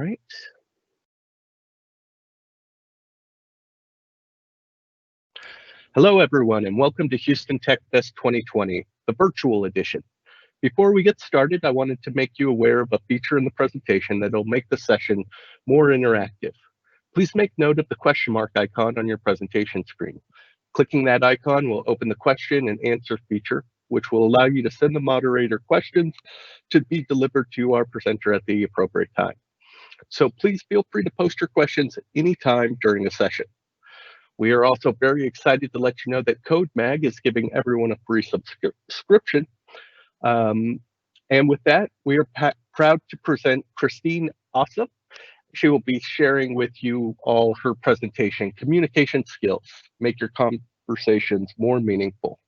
right. Hello, everyone, and welcome to Houston Techfest 2020, the virtual edition. Before we get started, I wanted to make you aware of a feature in the presentation that will make the session more interactive. Please make note of the question mark icon on your presentation screen. Clicking that icon will open the question and answer feature, which will allow you to send the moderator questions to be delivered to our presenter at the appropriate time. So please feel free to post your questions at any time during the session. We are also very excited to let you know that CodeMag is giving everyone a free subscription. And with that, we are proud to present Christine ASSAF. She will be sharing with you all her presentation, Communication Skills, Make Your Conversations More Meaningful.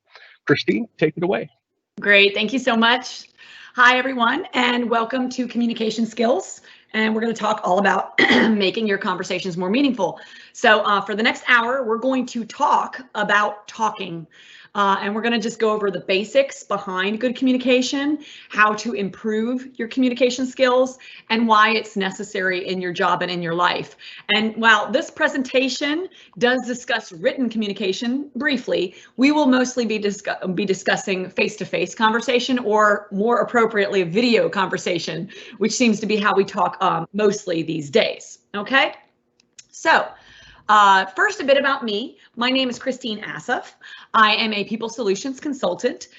Christine, take it away. Great, thank you so much. Hi, everyone, and welcome to Communication Skills. And we're going to talk all about making your conversations more meaningful. So for the next hour, we're going to talk about talking. And we're going to just go over the basics behind good communication, how to improve your communication skills, and why it's necessary in your job and in your life. And while this presentation does discuss written communication briefly, we will mostly be discussing face-to-face conversation, or more appropriately, video conversation, which seems to be how we talk mostly these days. Okay, so first, a bit about me. My name is Christine ASSAF. I am a people solutions consultant.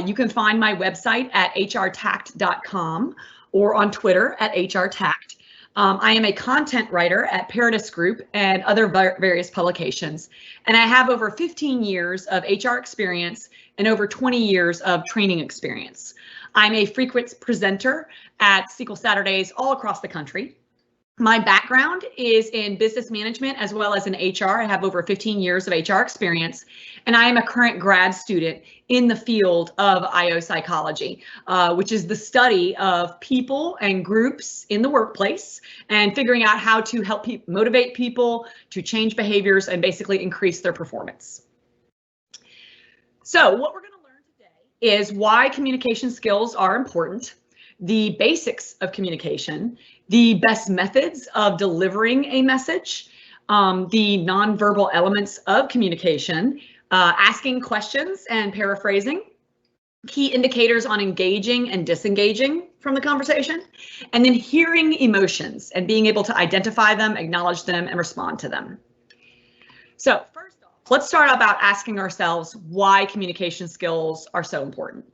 You can find my website at hrtact.com or on Twitter at hrtact. I am a content writer at Paradis Group and other various publications. And I have over 15 years of HR experience and over 20 years of training experience. I'm a frequent presenter at SQL Saturdays all across the country. My background is in business management as well as in HR. I have over 15 years of HR experience, and I am a current grad student in the field of IO psychology, which is the study of people and groups in the workplace and figuring out how to help motivate people to change behaviors and basically increase their performance. So what we're going to learn today is why communication skills are important, the basics of communication, the best methods of delivering a message, the nonverbal elements of communication, asking questions and paraphrasing, key indicators on engaging and disengaging from the conversation, and then hearing emotions and being able to identify them, acknowledge them, and respond to them. So first off, let's start about asking ourselves why communication skills are so important.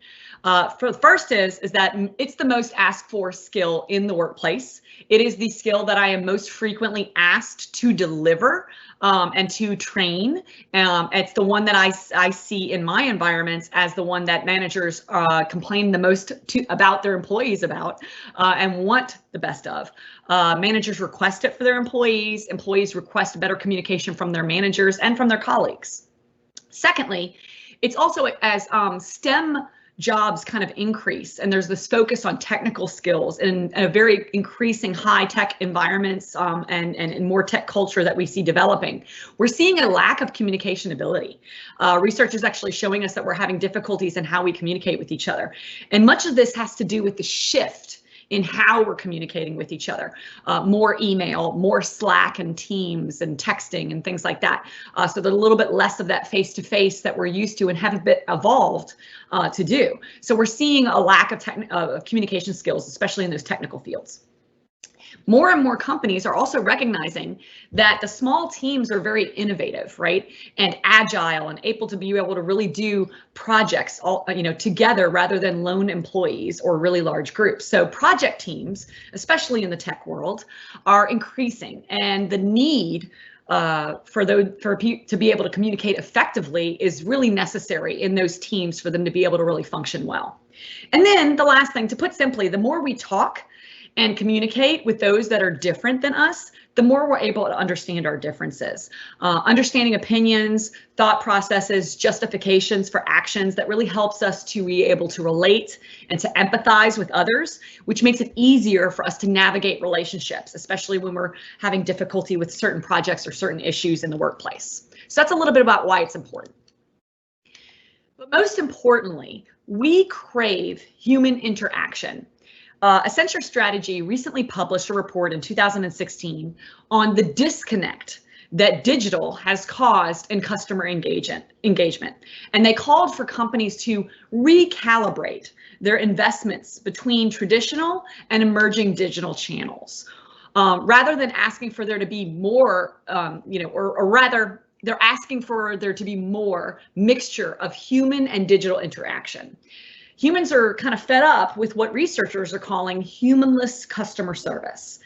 For the first is that it's the most asked for skill in the workplace. It is the skill that I am most frequently asked to deliver and to train. It's the one that I see in my environments as the one that managers complain the most about their employees about and want the best of. Managers request it for their employees. Employees request better communication from their managers and from their colleagues. Secondly, it's also as STEM jobs kind of increase, and there's this focus on technical skills in a very increasing high-tech environments and more tech culture that we see developing. We're seeing a lack of communication ability. Research is actually showing us that we're having difficulties in how we communicate with each other. And much of this has to do with the shift in how we're communicating with each other. More email, more Slack and Teams and texting and things like that. So there's a little bit less of that face-to-face that we're used to and have a bit evolved to do. So we're seeing a lack of communication skills, especially in those technical fields. More and more companies are also recognizing that the small teams are very innovative, right, and agile and able to really do projects all, together rather than lone employees or really large groups. So project teams, especially in the tech world, are increasing, and the need to be able to communicate effectively is really necessary in those teams for them to be able to really function well. And then the last thing, to put simply, the more we talk and communicate with those that are different than us, the more we're able to understand our differences. Understanding opinions, thought processes, justifications for actions, that really helps us to be able to relate and to empathize with others, which makes it easier for us to navigate relationships, especially when we're having difficulty with certain projects or certain issues in the workplace. So that's a little bit about why it's important. But most importantly, we crave human interaction. Accenture Strategy recently published a report in 2016 on the disconnect that digital has caused in customer engagement. And they called for companies to recalibrate their investments between traditional and emerging digital channels. Rather than asking for there to be more, or rather, they're asking for there to be more mixture of human and digital interaction. Humans are kind of fed up with what researchers are calling humanless customer service.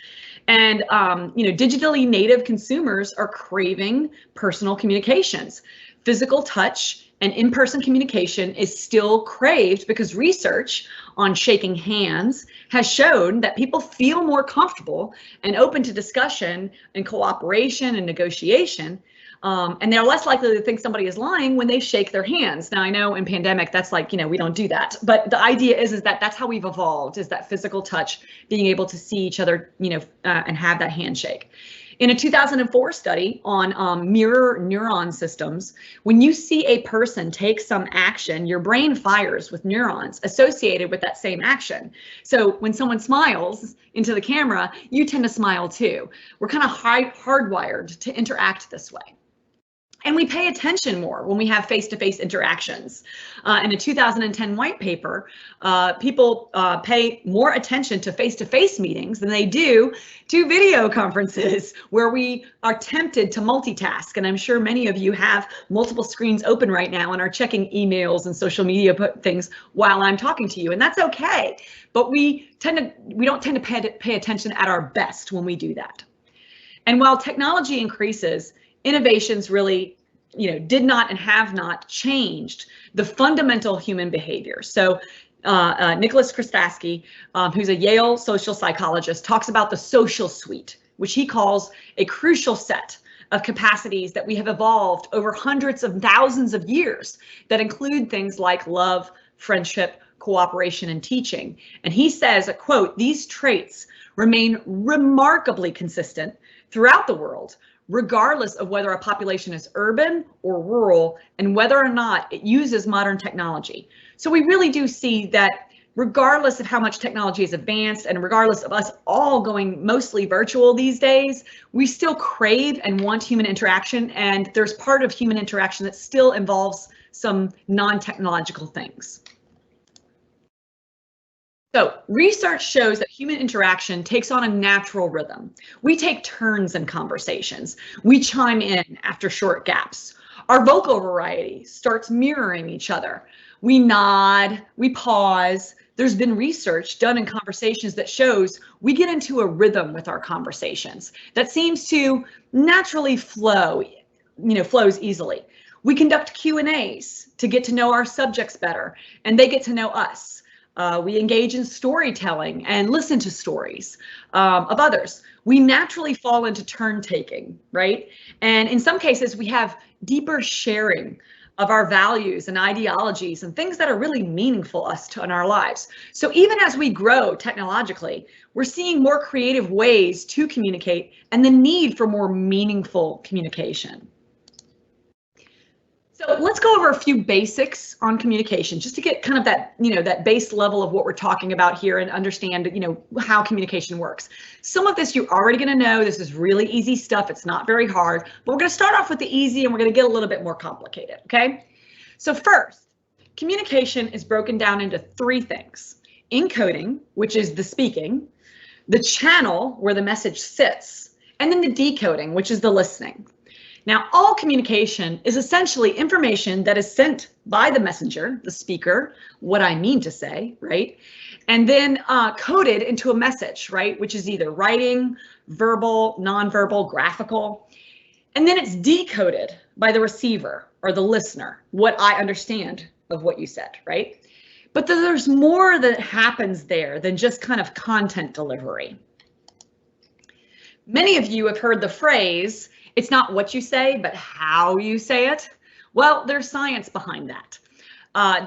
And, digitally native consumers are craving personal communications. Physical touch and in-person communication is still craved because research on shaking hands has shown that people feel more comfortable and open to discussion and cooperation and negotiation. And they're less likely to think somebody is lying when they shake their hands. Now, I know in pandemic, that's like, we don't do that. But the idea is that that's how we've evolved, is that physical touch, being able to see each other, and have that handshake. In a 2004 study on mirror neuron systems, when you see a person take some action, your brain fires with neurons associated with that same action. So when someone smiles into the camera, you tend to smile too. We're kind of hardwired to interact this way. And we pay attention more when we have face-to-face interactions. In a 2010 white paper, people pay more attention to face-to-face meetings than they do to video conferences, where we are tempted to multitask. And I'm sure many of you have multiple screens open right now and are checking emails and social media things while I'm talking to you, and that's okay. But we don't tend to pay attention at our best when we do that. And while technology increases, innovations really, did not and have not changed the fundamental human behavior. So Nicholas Kristaski, who's a Yale social psychologist, talks about the social suite, which he calls a crucial set of capacities that we have evolved over hundreds of thousands of years that include things like love, friendship, cooperation, and teaching. And he says, a quote, "These traits remain remarkably consistent throughout the world, regardless of whether a population is urban or rural, and whether or not it uses modern technology." So we really do see that regardless of how much technology is advanced, and regardless of us all going mostly virtual these days, we still crave and want human interaction, and there's part of human interaction that still involves some non-technological things. So research shows that human interaction takes on a natural rhythm. We take turns in conversations. We chime in after short gaps. Our vocal variety starts mirroring each other. We nod, we pause. There's been research done in conversations that shows we get into a rhythm with our conversations that seems to naturally flows easily. We conduct Q&As to get to know our subjects better, and they get to know us. We engage in storytelling and listen to stories of others. We naturally fall into turn taking, right? And in some cases, we have deeper sharing of our values and ideologies and things that are really meaningful in our lives. So even as we grow technologically, we're seeing more creative ways to communicate and the need for more meaningful communication. So let's go over a few basics on communication, just to get kind of that, that base level of what we're talking about here and understand, how communication works. Some of this you're already going to know. This is really easy stuff. It's not very hard, but we're going to start off with the easy and we're going to get a little bit more complicated. Okay. So first, communication is broken down into three things: encoding, which is the speaking, the channel where the message sits, and then the decoding, which is the listening. Now, all communication is essentially information that is sent by the messenger, the speaker, what I mean to say, right? And then coded into a message, right? Which is either writing, verbal, nonverbal, graphical. And then it's decoded by the receiver or the listener, what I understand of what you said, right? But there's more that happens there than just kind of content delivery. Many of you have heard the phrase, "It's not what you say, but how you say it." Well, there's science behind that.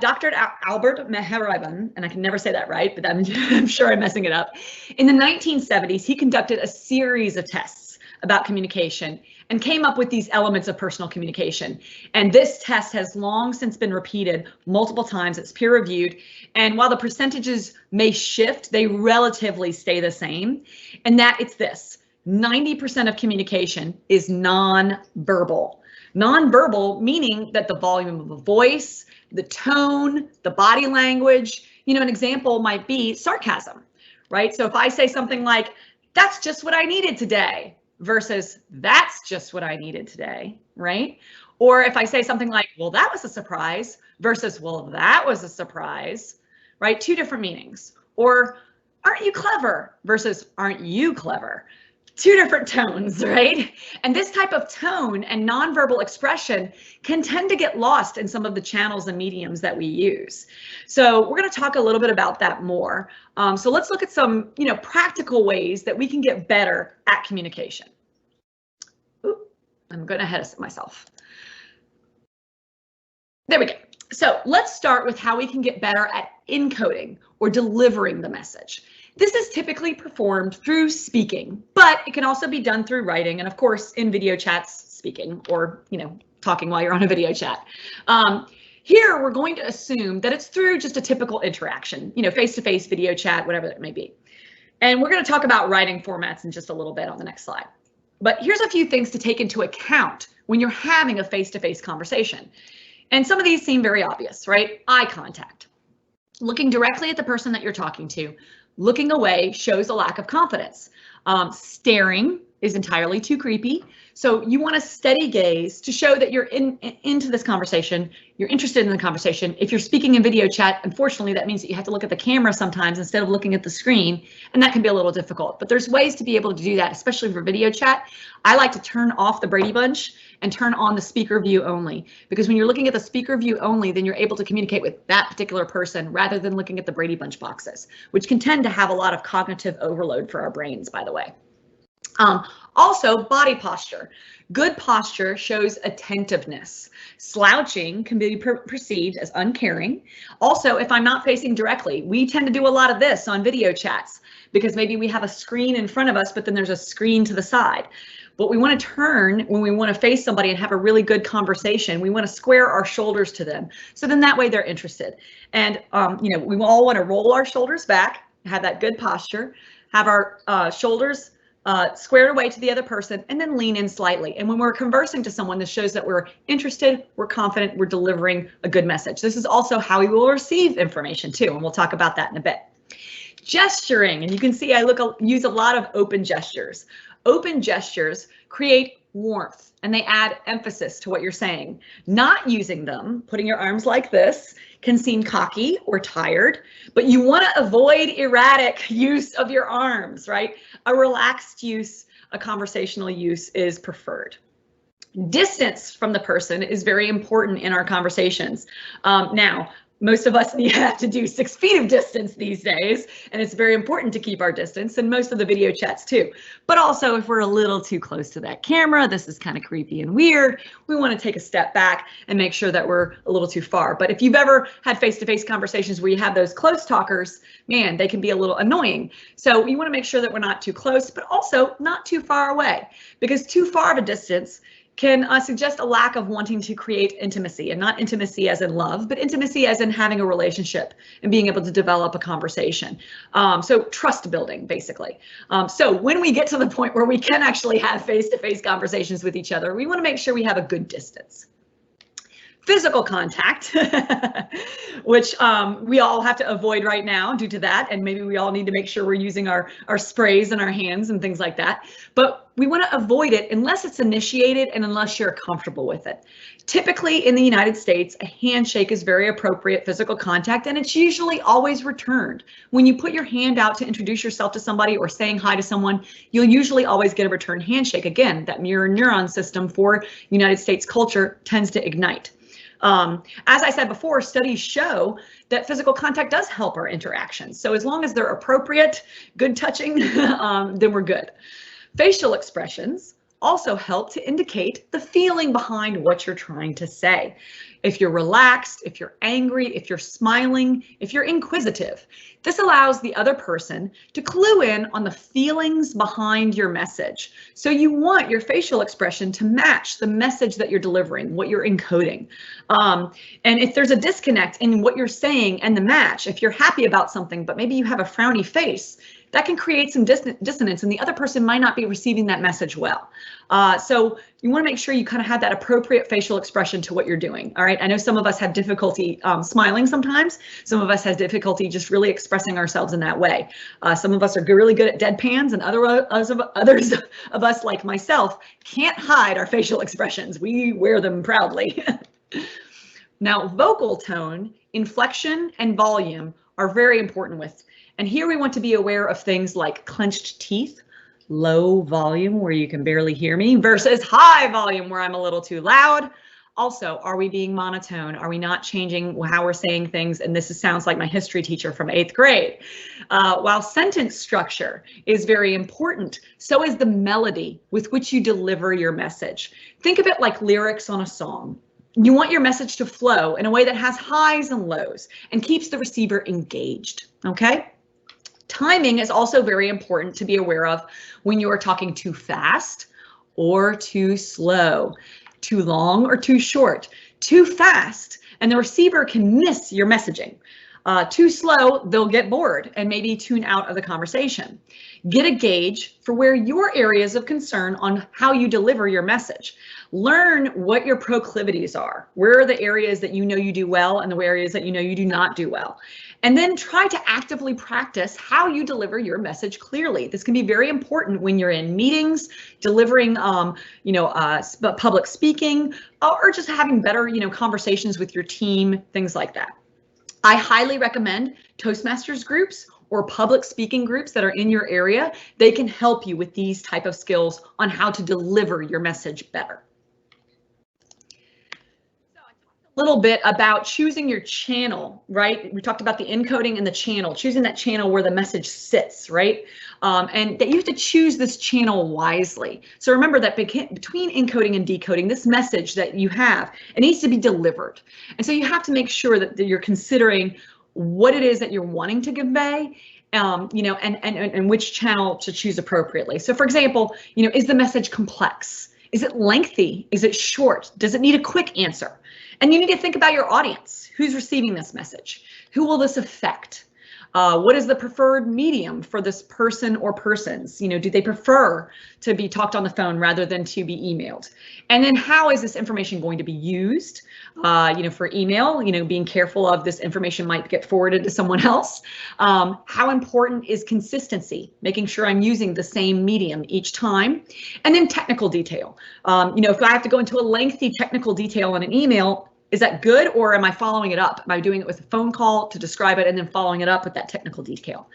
Dr. Albert Mehraban, and I can never say that right, but I'm sure I'm messing it up. In the 1970s, he conducted a series of tests about communication and came up with these elements of personal communication. And this test has long since been repeated multiple times. It's peer reviewed. And while the percentages may shift, they relatively stay the same. And that it's this: 90% of communication is nonverbal. Nonverbal meaning that the volume of a voice, the tone, the body language, an example might be sarcasm, right? So if I say something like, "That's just what I needed today," versus "That's just what I needed today," right? Or if I say something like, "Well, that was a surprise," versus "Well, that was a surprise," right? Two different meanings. Or "Aren't you clever?" versus "Aren't you clever?" Two different tones, right? And this type of tone and nonverbal expression can tend to get lost in some of the channels and mediums that we use. So we're going to talk a little bit about that more. So let's look at some, practical ways that we can get better at communication. Ooh, I'm going ahead of myself. There we go. So let's start with how we can get better at encoding or delivering the message. This is typically performed through speaking, but it can also be done through writing and, of course, in video chats, speaking or, talking while you're on a video chat. Here, we're going to assume that it's through just a typical interaction, face-to-face video chat, whatever that may be. And we're going to talk about writing formats in just a little bit on the next slide. But here's a few things to take into account when you're having a face-to-face conversation. And some of these seem very obvious, right? Eye contact. Looking directly at the person that you're talking to. Looking away shows a lack of confidence. Staring is entirely too creepy. So you want a steady gaze to show that you're into this conversation, you're interested in the conversation. If you're speaking in video chat, unfortunately, that means that you have to look at the camera sometimes instead of looking at the screen, and that can be a little difficult. But there's ways to be able to do that, especially for video chat. I like to turn off the Brady Bunch and turn on the speaker view only, because when you're looking at the speaker view only, then you're able to communicate with that particular person rather than looking at the Brady Bunch boxes, which can tend to have a lot of cognitive overload for our brains, by the way. Also, body posture. Good posture shows attentiveness. Slouching can be perceived as uncaring. Also, if I'm not facing directly, we tend to do a lot of this on video chats because maybe we have a screen in front of us, but then there's a screen to the side. But we want to turn when we want to face somebody and have a really good conversation. We want to square our shoulders to them. So then that way they're interested. And, we all want to roll our shoulders back, have that good posture, have our shoulders squared away to the other person, and then lean in slightly. And when we're conversing to someone, this shows that we're interested, we're confident, we're delivering a good message. This is also how we will receive information too, and we'll talk about that in a bit. Gesturing, and you can see I use a lot of open gestures. Open gestures create warmth and they add emphasis to what you're saying. Not using them, putting your arms like this, can seem cocky or tired, but you want to avoid erratic use of your arms, right? A relaxed use, a conversational use is preferred. Distance from the person is very important in our conversations. Now, most of us have to do 6 feet of distance these days, and it's very important to keep our distance, and most of the video chats too. But also, if we're a little too close to that camera, this is kind of creepy and weird, we want to take a step back and make sure that we're a little too far. But if you've ever had face-to-face conversations where you have those close talkers, man, they can be a little annoying. So we want to make sure that we're not too close, but also not too far away, because too far of a distance can suggest a lack of wanting to create intimacy, and not intimacy as in love, but intimacy as in having a relationship and being able to develop a conversation. So trust building, basically. So when we get to the point where we can actually have face-to-face conversations with each other, we want to make sure we have a good distance. Physical contact, which we all have to avoid right now due to that, and maybe we all need to make sure we're using our sprays in our hands and things like that. But we want to avoid it unless it's initiated and unless you're comfortable with it. Typically in the United States, a handshake is very appropriate physical contact, and it's usually always returned. When you put your hand out to introduce yourself to somebody or saying hi to someone, you'll usually always get a return handshake. Again, that mirror neuron system for United States culture tends to ignite. As I said before, studies show that physical contact does help our interactions. So as long as they're appropriate, good touching, then we're good. Facial expressions also help to indicate the feeling behind what you're trying to say. If you're relaxed, if you're angry, if you're smiling, if you're inquisitive, this allows the other person to clue in on the feelings behind your message. So you want your facial expression to match the message that you're delivering, what you're encoding. And if there's a disconnect in what you're saying and the match, if you're happy about something, but maybe you have a frowny face, that can create some dissonance, and the other person might not be receiving that message well. So you want to make sure you kind of have that appropriate facial expression to what you're doing. All right. I know some of us have difficulty smiling sometimes. Some of us have difficulty just really expressing ourselves in that way. Some of us are really good at deadpans, and others of us, like myself, can't hide our facial expressions. We wear them proudly. Now, vocal tone, inflection, and volume are very important with. And here we want to be aware of things like clenched teeth, low volume where you can barely hear me versus high volume where I'm a little too loud. Also, are we being monotone? Are we not changing how we're saying things? And this sounds like my history teacher from 8th grade. While sentence structure is very important, so is the melody with which you deliver your message. Think of it like lyrics on a song. You want your message to flow in a way that has highs and lows and keeps the receiver engaged, okay? Timing is also very important to be aware of when you are talking too fast or too slow, too long or too short. Too fast, and the receiver can miss your messaging. Too slow, they'll get bored and maybe tune out of the conversation. Get a gauge for where your areas of concern on how you deliver your message. Learn what your proclivities are. Where are the areas that you know you do well and the areas that you know you do not do well? And then try to actively practice how you deliver your message clearly. This can be very important when you're in meetings, delivering, public speaking, or just having better, conversations with your team, things like that. I highly recommend Toastmasters groups or public speaking groups that are in your area. They can help you with these type of skills on how to deliver your message better. A little bit about choosing your channel, right? We talked about the encoding and the channel, choosing that channel where the message sits, right? And that you have to choose this channel wisely. So remember that between encoding and decoding, this message that you have, it needs to be delivered. And so you have to make sure that you're considering what it is that you're wanting to convey, and which channel to choose appropriately. So for example, is the message complex? Is it lengthy? Is it short? Does it need a quick answer? And you need to think about your audience. Who's receiving this message? Who will this affect? What is the preferred medium for this person or persons? Do they prefer to be talked on the phone rather than to be emailed? And then how is this information going to be used? For email, being careful of this information might get forwarded to someone else. How important is consistency? Making sure I'm using the same medium each time. And then technical detail. If I have to go into a lengthy technical detail on an email, is that good, or am I following it up? Am I doing it with a phone call to describe it and then following it up with that technical detail?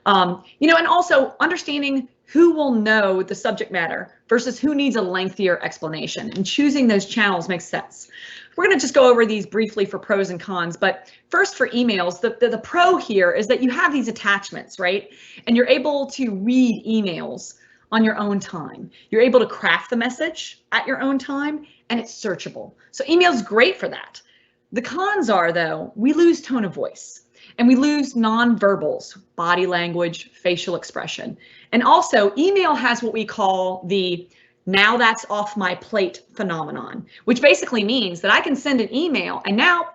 And also understanding who will know the subject matter versus who needs a lengthier explanation, and choosing those channels makes sense. We're going to just go over these briefly for pros and cons, but first for emails, the pro here is that you have these attachments, right? And you're able to read emails on your own time. You're able to craft the message at your own time, and it's searchable. So email is great for that. The cons are, though, we lose tone of voice and we lose nonverbals, body language, facial expression. And also email has what we call the now that's off my plate phenomenon, which basically means that I can send an email and now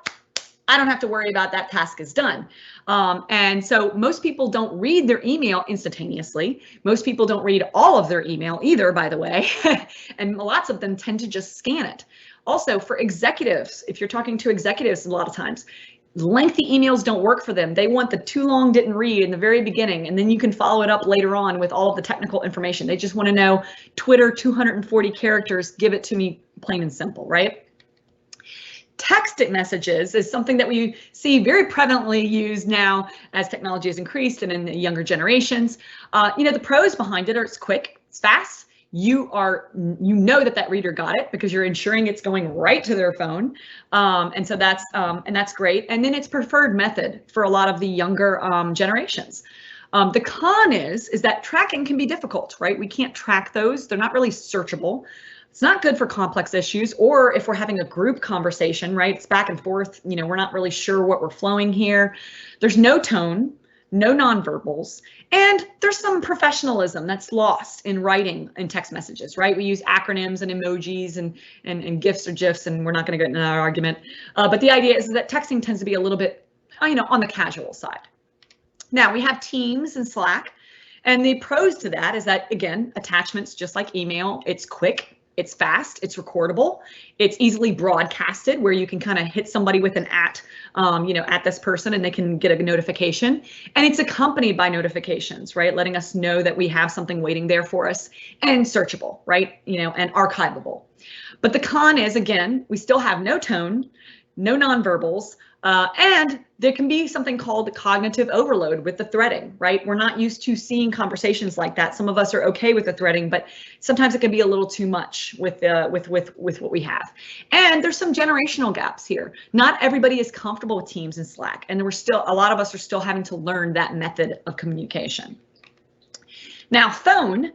I don't have to worry about that task is done. And so most people don't read their email instantaneously. Most people don't read all of their email either, by the way, and lots of them tend to just scan it. Also for executives, if you're talking to executives, a lot of times, lengthy emails don't work for them. They want the too long didn't read in the very beginning, and then you can follow it up later on with all of the technical information. They just want to know Twitter, 240 characters, give it to me plain and simple, right? Text messages is something that we see very prevalently used now as technology has increased and in the younger generations. The pros behind it are it's quick, it's fast. You know that reader got it because you're ensuring it's going right to their phone. And so that's great. And then it's preferred method for a lot of the younger generations. The con is that tracking can be difficult, right? We can't track those. They're not really searchable. It's not good for complex issues, or if we're having a group conversation, right? It's back and forth. You know, we're not really sure what we're flowing here. There's no tone, no nonverbals, and there's some professionalism that's lost in writing in text messages, right? We use acronyms and emojis and GIFs or GIFs, and we're not going to get into that argument. But the idea is that texting tends to be a little bit, you know, on the casual side. Now we have Teams and Slack, and the pros to that is that, again, attachments just like email, it's quick. It's fast, it's recordable, it's easily broadcasted where you can kind of hit somebody with an you know, at this person and they can get a notification. And it's accompanied by notifications, right? Letting us know that we have something waiting there for us, and searchable, right? You know, and archivable. But the con is, again, we still have no tone, no nonverbals, and there can be something called cognitive overload with the threading, right? We're not used to seeing conversations like that. Some of us are okay with the threading, but sometimes it can be a little too much with what we have. And there's some generational gaps here. Not everybody is comfortable with Teams and Slack, and a lot of us are still having to learn that method of communication. Now, phone.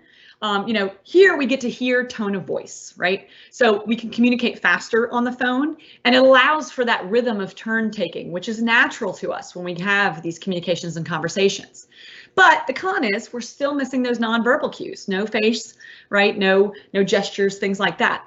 You know, here we get to hear tone of voice, right? So we can communicate faster on the phone, and it allows for that rhythm of turn taking, which is natural to us when we have these communications and conversations. But the con is we're still missing those nonverbal cues, no face, right? No gestures, things like that.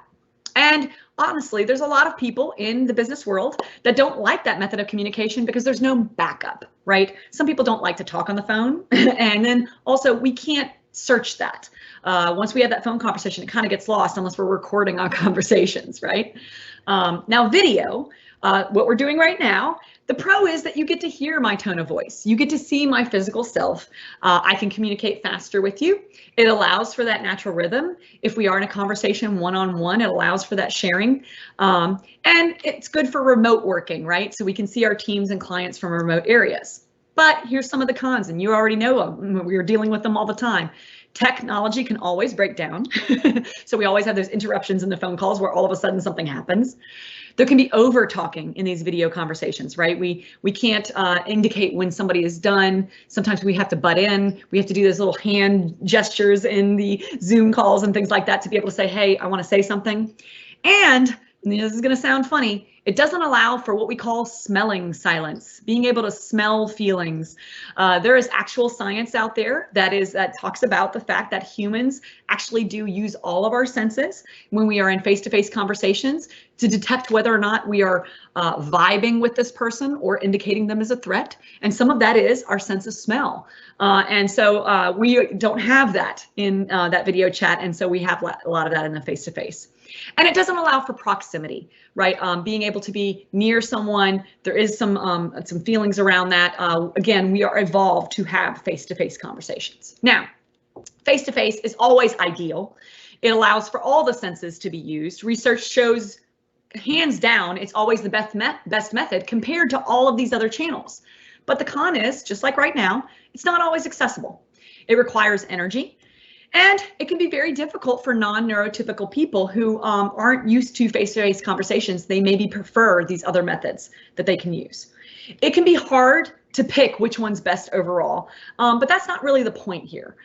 And honestly, there's a lot of people in the business world that don't like that method of communication because there's no backup, right? Some people don't like to talk on the phone, and then also we can't search that. Once we have that phone conversation, it kind of gets lost unless we're recording our conversations, right? Now video, what we're doing right now, the pro is that you get to hear my tone of voice. You get to see my physical self. I can communicate faster with you. It allows for that natural rhythm. If we are in a conversation one-on-one, it allows for that sharing. And it's good for remote working, right? So we can see our teams and clients from remote areas. But here's some of the cons, and you already know them. We are dealing with them all the time. Technology can always break down. So we always have those interruptions in the phone calls where all of a sudden something happens. There can be over talking in these video conversations, right? We can't indicate when somebody is done. Sometimes we have to butt in. We have to do those little hand gestures in the Zoom calls and things like that to be able to say, hey, I want to say something. And this is going to sound funny, it doesn't allow for what we call smelling silence, being able to smell feelings. There is actual science out there that talks about the fact that humans actually do use all of our senses when we are in face-to-face conversations to detect whether or not we are vibing with this person or indicating them as a threat. And some of that is our sense of smell. And so we don't have that in that video chat. And so we have a lot of that in the face-to-face. And it doesn't allow for proximity, right? Being able to be near someone, there is some feelings around that. Again, we are evolved to have face-to-face conversations. Now, face-to-face is always ideal. It allows for all the senses to be used. Research shows, hands down, it's always the best method compared to all of these other channels. But the con is, just like right now, it's not always accessible. It requires energy. And it can be very difficult for non-neurotypical people who aren't used to face-to-face conversations. They maybe prefer these other methods that they can use. It can be hard to pick which one's best overall, but that's not really the point here.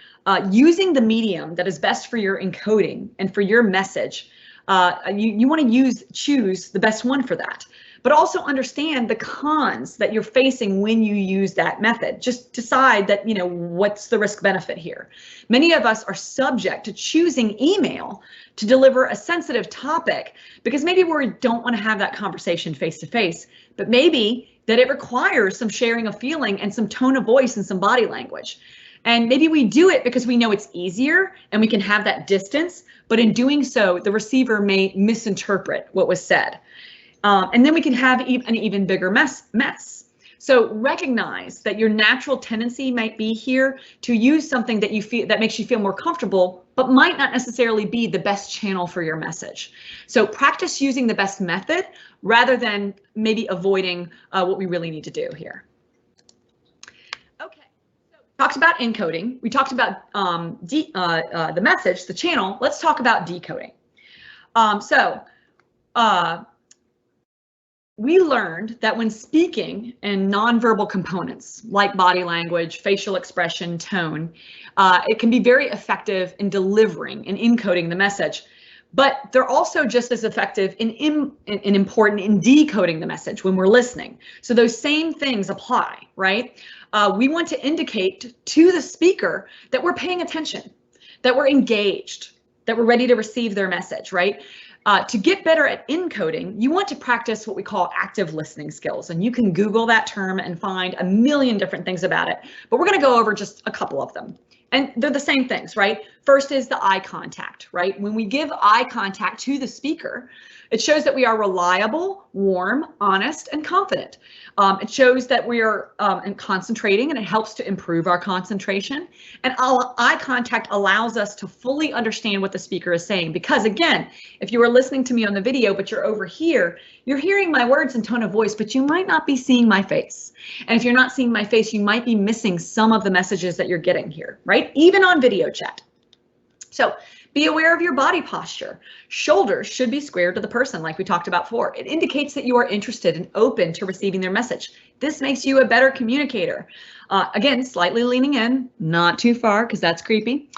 Using the medium that is best for your encoding and for your message, you want to choose the best one for that. But also understand the cons that you're facing when you use that method. Just decide that, you know, what's the risk benefit here. Many of us are subject to choosing email to deliver a sensitive topic because maybe we don't want to have that conversation face to face, but maybe that it requires some sharing of feeling and some tone of voice and some body language. And maybe we do it because we know it's easier and we can have that distance, but in doing so, the receiver may misinterpret what was said. And then we can have an even bigger mess. So recognize that your natural tendency might be here to use something that you feel that makes you feel more comfortable, but might not necessarily be the best channel for your message. So practice using the best method rather than maybe avoiding what we really need to do here. Okay, so we talked about encoding. We talked about the message, the channel. Let's talk about decoding. we learned that when speaking and nonverbal components like body language, facial expression, tone, it can be very effective in delivering and encoding the message. But they're also just as effective and important in decoding the message when we're listening. So those same things apply, right? We want to indicate to the speaker that we're paying attention, that we're engaged, that we're ready to receive their message, right? To get better at encoding, you want to practice what we call active listening skills. And you can Google that term and find a million different things about it. But we're going to go over just a couple of them. And they're the same things, right? First is the eye contact, right? When we give eye contact to the speaker, it shows that we are reliable, warm, honest, and confident. It shows that we are concentrating, and it helps to improve our concentration. And eye contact allows us to fully understand what the speaker is saying. Because again, if you are listening to me on the video, but you're over here, you're hearing my words and tone of voice, but you might not be seeing my face. And if you're not seeing my face, you might be missing some of the messages that you're getting here, right? Even on video chat. So be aware of your body posture. Shoulders should be squared to the person, like we talked about before. It indicates that you are interested and open to receiving their message. This makes you a better communicator. Again, slightly leaning in, not too far, because that's creepy.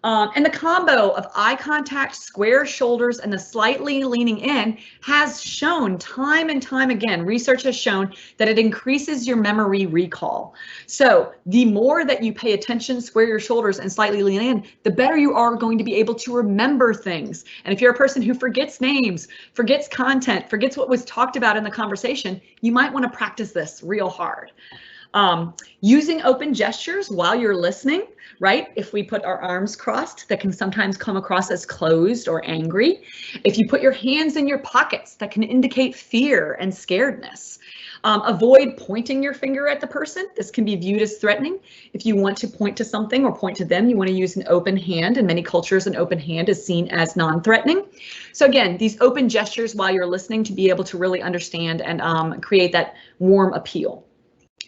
And the combo of eye contact, square shoulders, and the slightly leaning in has shown time and time again, research has shown that it increases your memory recall. So the more that you pay attention, square your shoulders, and slightly lean in, the better you are going to be able to remember things. And if you're a person who forgets names, forgets content, forgets what was talked about in the conversation, you might want to practice this real hard. Using open gestures while you're listening, right? If we put our arms crossed, that can sometimes come across as closed or angry. If you put your hands in your pockets, that can indicate fear and scaredness. Avoid pointing your finger at the person. This can be viewed as threatening. If you want to point to something or point to them, you want to use an open hand. In many cultures, an open hand is seen as non-threatening. So again, these open gestures while you're listening to be able to really understand and create that warm appeal.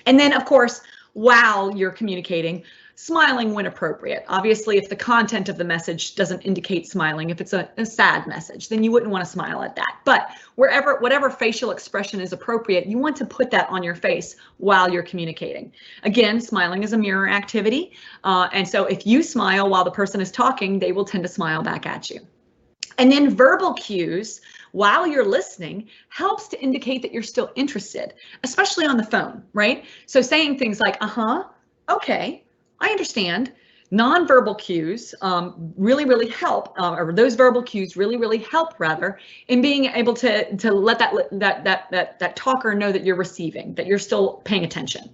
And then, of course, while you're communicating, smiling when appropriate. Obviously, if the content of the message doesn't indicate smiling, if it's a sad message, then you wouldn't want to smile at that. But whatever facial expression is appropriate, you want to put that on your face while you're communicating. Again, smiling is a mirror activity. And so if you smile while the person is talking, they will tend to smile back at you. And then verbal cues while you're listening helps to indicate that you're still interested, especially on the phone, right? So saying things like, okay, I understand. Nonverbal cues really help, or those verbal cues really help rather in being able to let that talker know that you're receiving, that you're still paying attention.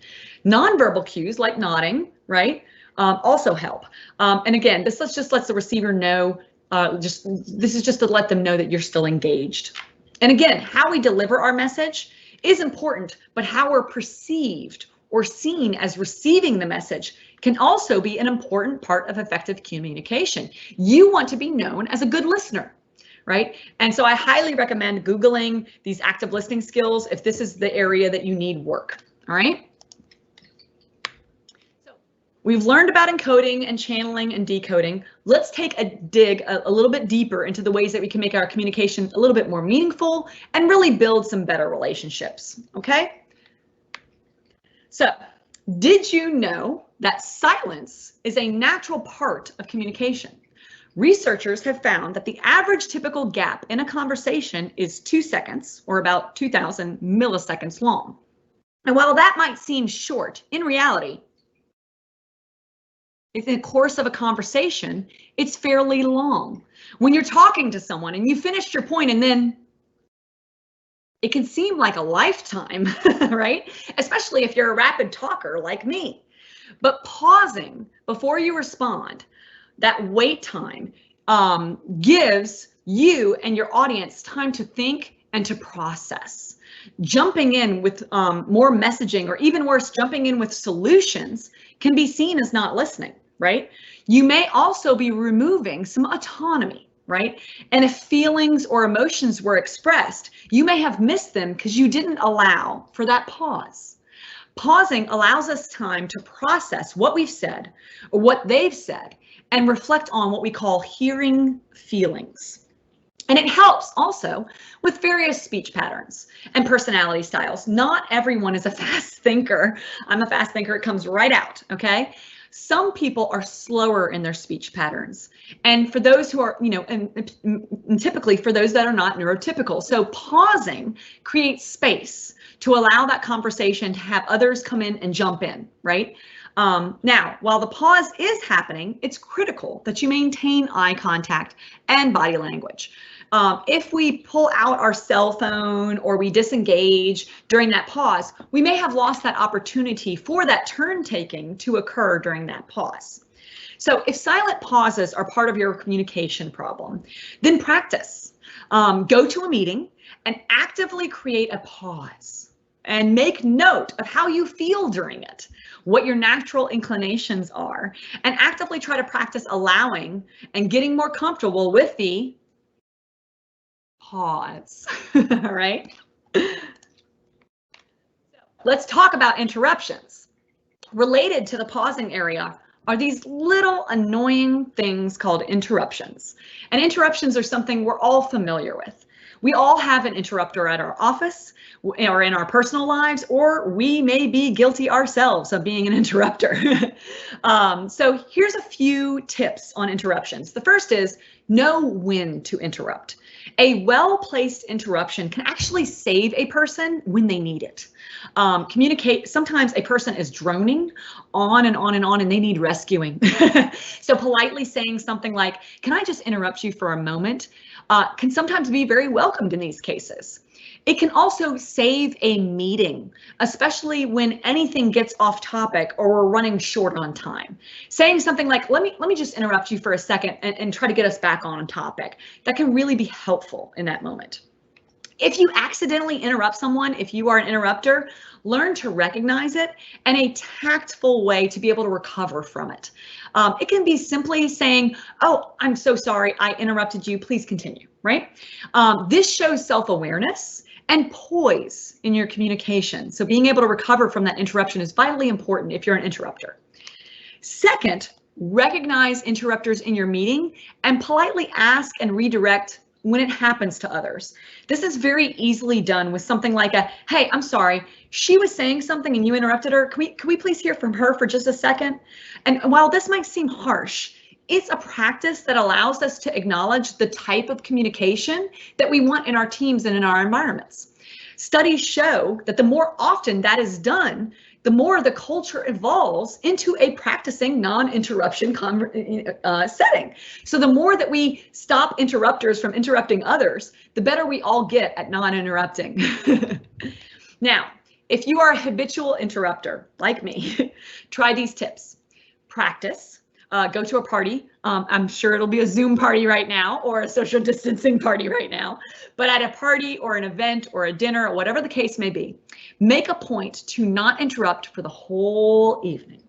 Nonverbal cues like nodding, right, also help. And again, this just lets the receiver know. This is just to let them know that you're still engaged. And again, how we deliver our message is important, but how we're perceived or seen as receiving the message can also be an important part of effective communication. You want to be known as a good listener, right? And so I highly recommend Googling these active listening skills if this is the area that you need work, all right? We've learned about encoding and channeling and decoding. Let's take a dig a little bit deeper into the ways that we can make our communication a little bit more meaningful and really build some better relationships, okay? So, did you know that silence is a natural part of communication? Researchers have found that the average typical gap in a conversation is 2 seconds, or about 2,000 milliseconds long. And while that might seem short, in reality, in the course of a conversation, it's fairly long. When you're talking to someone and you finished your point and then it can seem like a lifetime, right? Especially if you're a rapid talker like me. But pausing before you respond, that wait time gives you and your audience time to think and to process. Jumping in with more messaging, or even worse, jumping in with solutions, can be seen as not listening, right? You may also be removing some autonomy, right? And if feelings or emotions were expressed, you may have missed them because you didn't allow for that pause. Pausing allows us time to process what we've said or what they've said and reflect on what we call hearing feelings. And it helps also with various speech patterns and personality styles. Not everyone is a fast thinker. I'm a fast thinker, it comes right out, okay? Some people are slower in their speech patterns. And for those who are, and typically for those that are not neurotypical. So pausing creates space to allow that conversation to have others come in and jump in, right? Now, while the pause is happening, it's critical that you maintain eye contact and body language. If we pull out our cell phone or we disengage during that pause, we may have lost that opportunity for that turn taking to occur during that pause. So if silent pauses are part of your communication problem, then practice. Go to a meeting and actively create a pause and make note of how you feel during it, what your natural inclinations are, and actively try to practice allowing and getting more comfortable with the pause. All right. Let's talk about interruptions. Related to the pausing area are these little annoying things called interruptions. And interruptions are something we're all familiar with. We all have an interrupter at our office or in our personal lives, or we may be guilty ourselves of being an interrupter. So here's a few tips on interruptions. The first is know when to interrupt. A well-placed interruption can actually save a person when they need it. Sometimes a person is droning on and on and on and they need rescuing. So politely saying something like, "Can I just interrupt you for a moment?" Can sometimes be very welcomed in these cases. It can also save a meeting, especially when anything gets off topic or we're running short on time. Saying something like, let me just interrupt you for a second and try to get us back on topic. That can really be helpful in that moment. If you accidentally interrupt someone, if you are an interrupter, learn to recognize it and a tactful way to be able to recover from it. It can be simply saying, "Oh, I'm so sorry, I interrupted you, please continue," right? This shows self-awareness and poise in your communication. So being able to recover from that interruption is vitally important if you're an interrupter. Second, recognize interrupters in your meeting and politely ask and redirect when it happens to others. This is very easily done with something like a, "Hey, I'm sorry, she was saying something and you interrupted her. Can we please hear from her for just a second?" And while this might seem harsh, it's a practice that allows us to acknowledge the type of communication that we want in our teams and in our environments. Studies show that the more often that is done, the more the culture evolves into a practicing non-interruption setting. So the more that we stop interrupters from interrupting others, the better we all get at non-interrupting. Now, if you are a habitual interrupter like me, try these tips. Practice. Go to a party. I'm sure it'll be a Zoom party right now or a social distancing party right now, but at a party or an event or a dinner or whatever the case may be, make a point to not interrupt for the whole evening.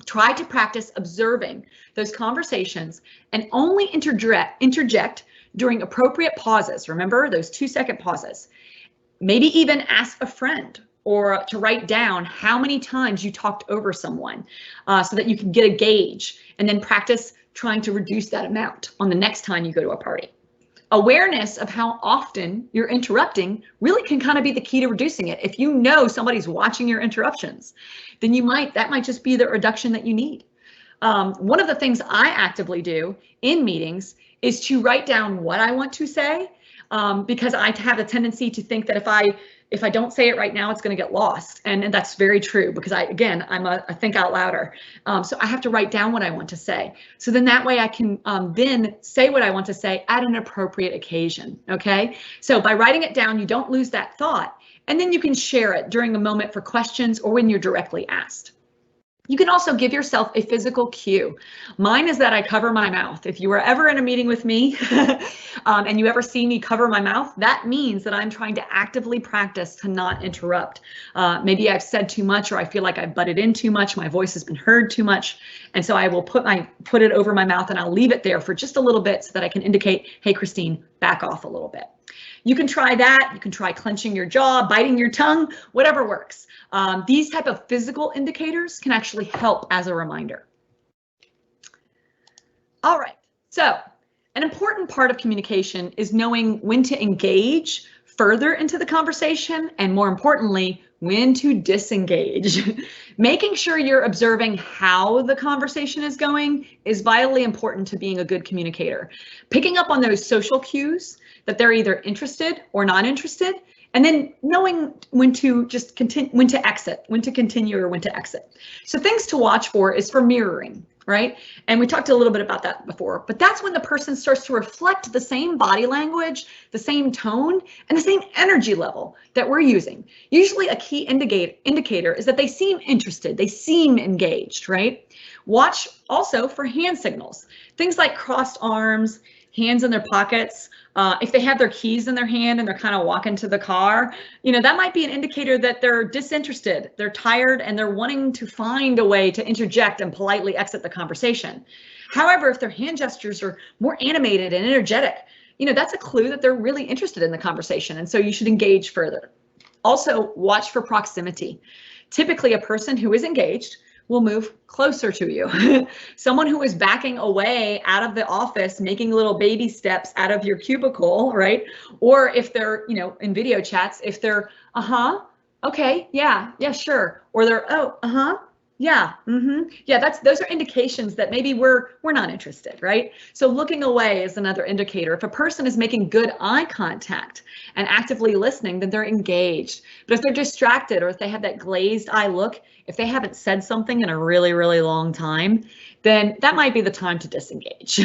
Try to practice observing those conversations and only interject during appropriate pauses. Remember those 2-second pauses. Maybe even ask a friend or to write down how many times you talked over someone so that you can get a gauge, and then practice trying to reduce that amount on the next time you go to a party. Awareness of how often you're interrupting really can kind of be the key to reducing it. If you know somebody's watching your interruptions, then that might just be the reduction that you need. One of the things I actively do in meetings is to write down what I want to say, because I have a tendency to think that if I don't say it right now, it's going to get lost. And that's very true because I'm a think out louder. So I have to write down what I want to say. So then that way I can then say what I want to say at an appropriate occasion. Okay. So by writing it down, you don't lose that thought. And then you can share it during a moment for questions or when you're directly asked. You can also give yourself a physical cue. Mine is that I cover my mouth. If you were ever in a meeting with me and you ever see me cover my mouth, that means that I'm trying to actively practice to not interrupt. Maybe I've said too much or I feel like I've butted in too much. My voice has been heard too much. And so I will put it over my mouth and I'll leave it there for just a little bit so that I can indicate, "Hey, Christine, back off a little bit." You can try that. You can try clenching your jaw, biting your tongue, whatever works. These type of physical indicators can actually help as a reminder. All right, so An important part of communication is knowing when to engage further into the conversation, and more importantly, when to disengage. Making sure you're observing how the conversation is going is vitally important to being a good communicator. Picking up on those social cues that they're either interested or not interested, and then knowing when to just continue, when to exit, when to continue or when to exit. So things to watch for is for mirroring, right? And we talked a little bit about that before, but that's when the person starts to reflect the same body language, the same tone, and the same energy level that we're using. Usually a key indicator is that they seem interested, they seem engaged, right? Watch also for hand signals, things like crossed arms, hands in their pockets. If they have their keys in their hand and they're kind of walking to the car, you know, that might be an indicator that they're disinterested, they're tired, and they're wanting to find a way to interject and politely exit the conversation. However, if their hand gestures are more animated and energetic, you know, that's a clue that they're really interested in the conversation, and so you should engage further. Also, watch for proximity. Typically, a person who is engaged will move closer to you. Someone who is backing away out of the office, making little baby steps out of your cubicle, right? Or if they're, you know, in video chats, if they're, okay, yeah, sure. Or they're, yeah, yeah, those are indications that maybe we're not interested, right? So looking away is another indicator. If a person is making good eye contact and actively listening, then they're engaged. But if they're distracted, or if they have that glazed eye look, if they haven't said something in a really, really long time, then that might be the time to disengage.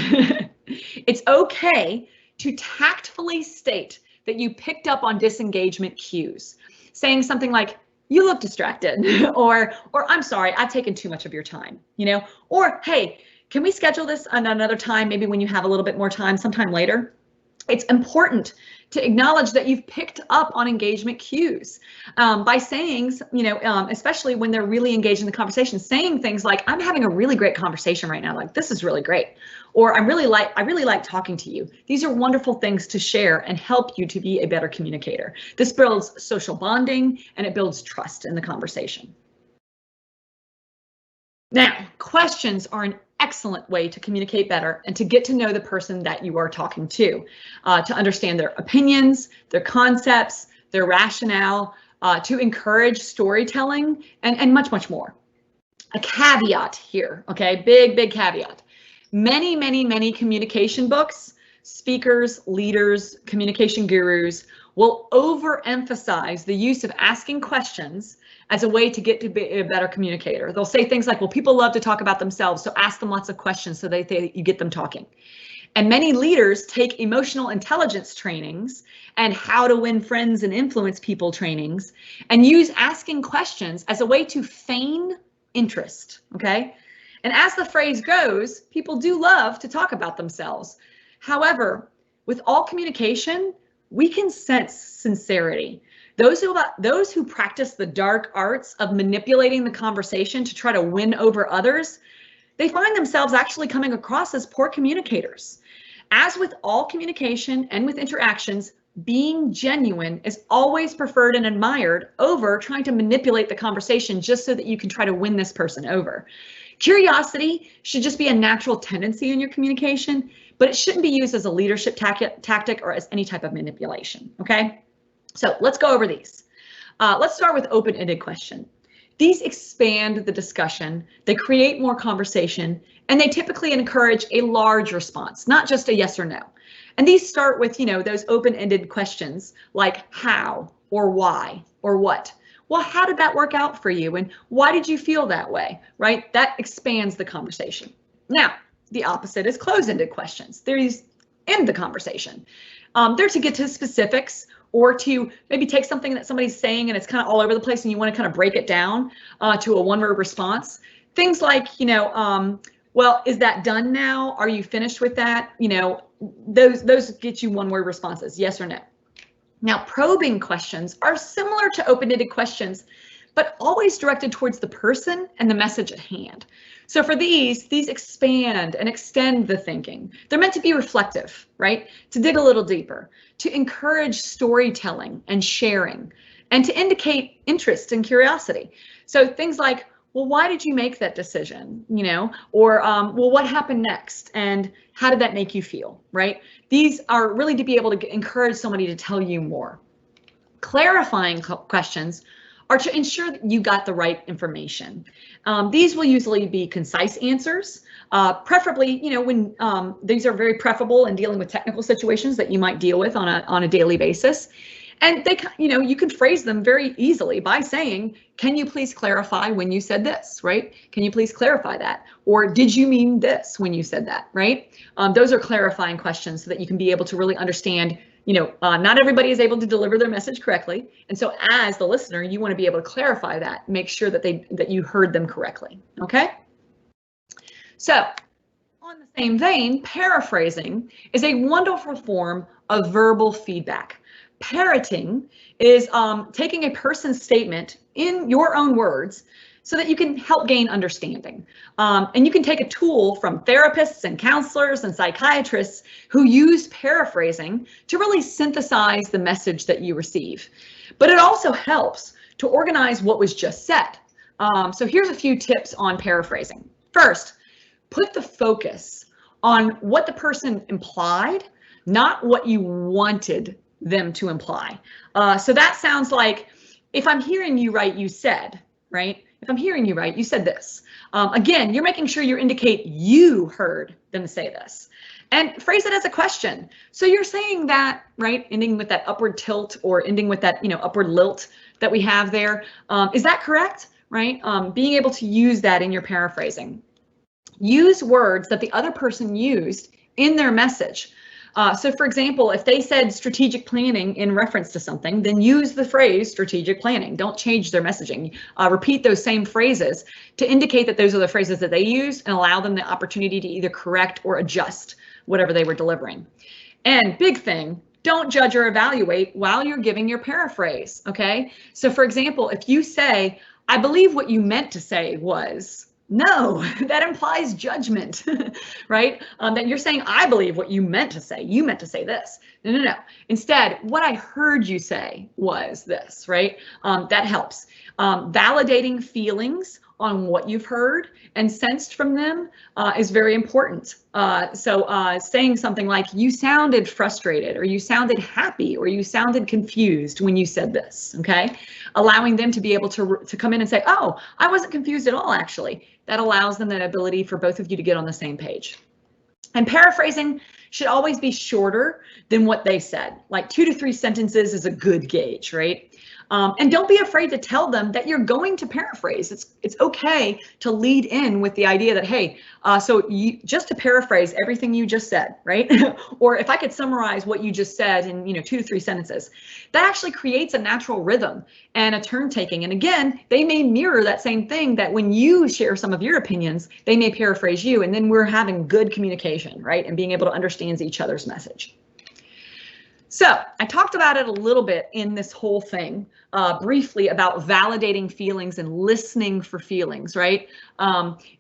It's okay to tactfully state that you picked up on disengagement cues, saying something like, "You look distracted," or "I'm sorry, I've taken too much of your time," you know, or "Hey, can we schedule this on another time, maybe when you have a little bit more time, sometime later?" It's important to acknowledge that you've picked up on engagement cues by saying, you know, especially when they're really engaged in the conversation, saying things like, "I'm having a really great conversation right now. Like, this is really great." Or I really like talking to you. These are wonderful things to share and help you to be a better communicator. This builds social bonding and it builds trust in the conversation. Now, questions are an excellent way to communicate better and to get to know the person that you are talking to understand their opinions, their concepts, their rationale, to encourage storytelling, and much, much more. A caveat here, okay, big caveat. Many communication books, speakers, leaders, communication gurus will overemphasize the use of asking questions as a way to get to be a better communicator. They'll say things like, well, people love to talk about themselves, so ask them lots of questions so you get them talking. And many leaders take emotional intelligence trainings and how to win friends and influence people trainings and use asking questions as a way to feign interest, okay? And as the phrase goes, people do love to talk about themselves. However, with all communication, we can sense sincerity. Those who practice the dark arts of manipulating the conversation to try to win over others, they find themselves actually coming across as poor communicators. As with all communication and with interactions, being genuine is always preferred and admired over trying to manipulate the conversation just so that you can try to win this person over. Curiosity should just be a natural tendency in your communication, but it shouldn't be used as a leadership tactic or as any type of manipulation, okay? So let's go over these. Let's start with open-ended question. These expand the discussion, they create more conversation, and they typically encourage a large response, not just a yes or no. And these start with, you know, those open-ended questions like how or why or what. Well, how did that work out for you? And why did you feel that way, right? That expands the conversation. Now, the opposite is closed-ended questions. These end the conversation. They're to get to specifics or to maybe take something that somebody's saying and it's kind of all over the place and you want to kind of break it down to a one-word response. Things like, you know, well, is that done now? Are you finished with that? You know, those get you one-word responses, yes or no. Now, probing questions are similar to open-ended questions, but always directed towards the person and the message at hand. So for these expand and extend the thinking. They're meant to be reflective, right? To dig a little deeper, to encourage storytelling and sharing, and to indicate interest and curiosity. So things like, well, why did you make that decision? You know, or well, what happened next? And how did that make you feel, right? These are really to be able to encourage somebody to tell you more. Clarifying questions are to ensure that you got the right information. These will usually be concise answers, preferably, you know, when these are very preferable in dealing with technical situations that you might deal with on a daily basis. And they, you know, you can phrase them very easily by saying, can you please clarify when you said this, right? Can you please clarify that? Or did you mean this when you said that, right? Those are clarifying questions so that you can be able to really understand, you know, not everybody is able to deliver their message correctly. And so as the listener, you want to be able to clarify that, make sure that that you heard them correctly, okay? So on the same vein, paraphrasing is a wonderful form of verbal feedback. Parroting is taking a person's statement in your own words so that you can help gain understanding. And you can take a tool from therapists and counselors and psychiatrists who use paraphrasing to really synthesize the message that you receive. But it also helps to organize what was just said. So here's a few tips on paraphrasing. First, put the focus on what the person implied, not what you wanted them to imply. So that sounds like, if I'm hearing you right, you said, right? If I'm hearing you right, you said this. Again, you're making sure you indicate you heard them say this. And phrase it as a question. So you're saying that, right? Ending with that upward tilt or ending with that, you know, upward lilt that we have there. Is that correct, right? Being able to use that in your paraphrasing. Use words that the other person used in their message. So for example, if they said strategic planning in reference to something, then use the phrase strategic planning. Don't change their messaging. Repeat those same phrases to indicate that those are the phrases that they use and allow them the opportunity to either correct or adjust whatever they were delivering. And big thing, don't judge or evaluate while you're giving your paraphrase, okay? So for example, if you say, I believe what you meant to say was, no, that implies judgment, right? That you're saying, I believe what you meant to say. You meant to say this. No, no, no. Instead, what I heard you say was this, right? That helps. Validating feelings on what you've heard and sensed from them is very important. So saying something like, you sounded frustrated, or you sounded happy, or you sounded confused when you said this, okay? Allowing them to be able to come in and say, oh, I wasn't confused at all, actually. That allows them that ability for both of you to get on the same page. And paraphrasing should always be shorter than what they said. Like 2 to 3 sentences is a good gauge, right? And don't be afraid to tell them that you're going to paraphrase. It's okay to lead in with the idea that, hey, so just to paraphrase everything you just said, right? Or if I could summarize what you just said in 2 to 3 sentences, that actually creates a natural rhythm and a turn taking. And again, they may mirror that same thing, that when you share some of your opinions, they may paraphrase you, and then we're having good communication, right? And being able to understand each other's message. So I talked about it a little bit in this whole thing, briefly, about validating feelings and listening for feelings, right?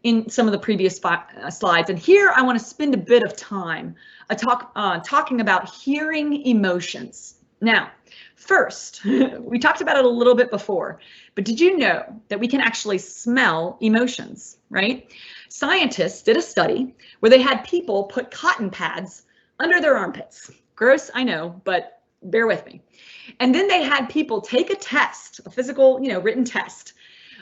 In some of the previous slides. And here I want to spend a bit of time talking about hearing emotions. Now, first, we talked about it a little bit before, but did you know that we can actually smell emotions, right? Scientists did a study where they had people put cotton pads under their armpits. Gross, I know, but bear with me. And then they had people take a test, a physical, written test.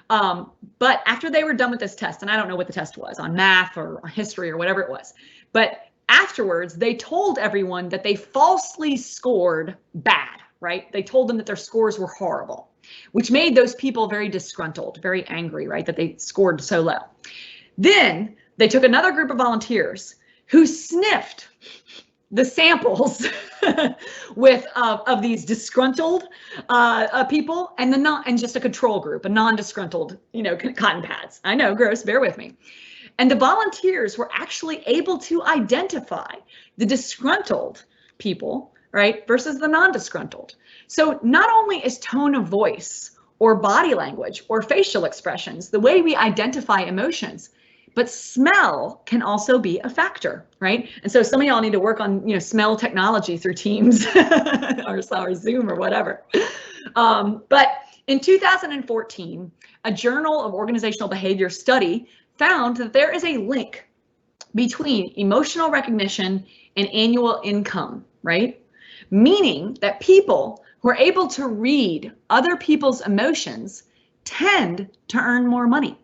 But after they were done with this test, and I don't know what the test was, on math or history or whatever it was, but afterwards they told everyone that they falsely scored bad, right? They told them that their scores were horrible, which made those people very disgruntled, very angry, right? That they scored so low. Then they took another group of volunteers who sniffed the samples with of these disgruntled people, and just a control group, a non-disgruntled, cotton pads. I know, gross, bear with me. And the volunteers were actually able to identify the disgruntled people, right, versus the non-disgruntled. So not only is tone of voice or body language or facial expressions the way we identify emotions, but smell can also be a factor, right? And so some of y'all need to work on, smell technology through Teams or Zoom or whatever. But In 2014, a Journal of Organizational Behavior study found that there is a link between emotional recognition and annual income, right? Meaning that people who are able to read other people's emotions tend to earn more money.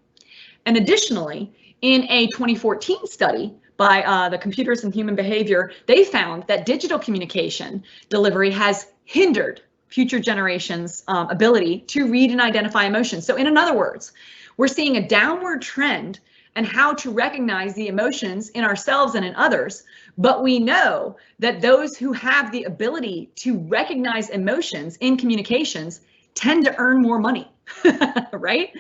And additionally, in a 2014 study by the Computers and Human Behavior, they found that digital communication delivery has hindered future generations' ability to read and identify emotions. So in other words, we're seeing a downward trend and how to recognize the emotions in ourselves and in others, but we know that those who have the ability to recognize emotions in communications tend to earn more money, right?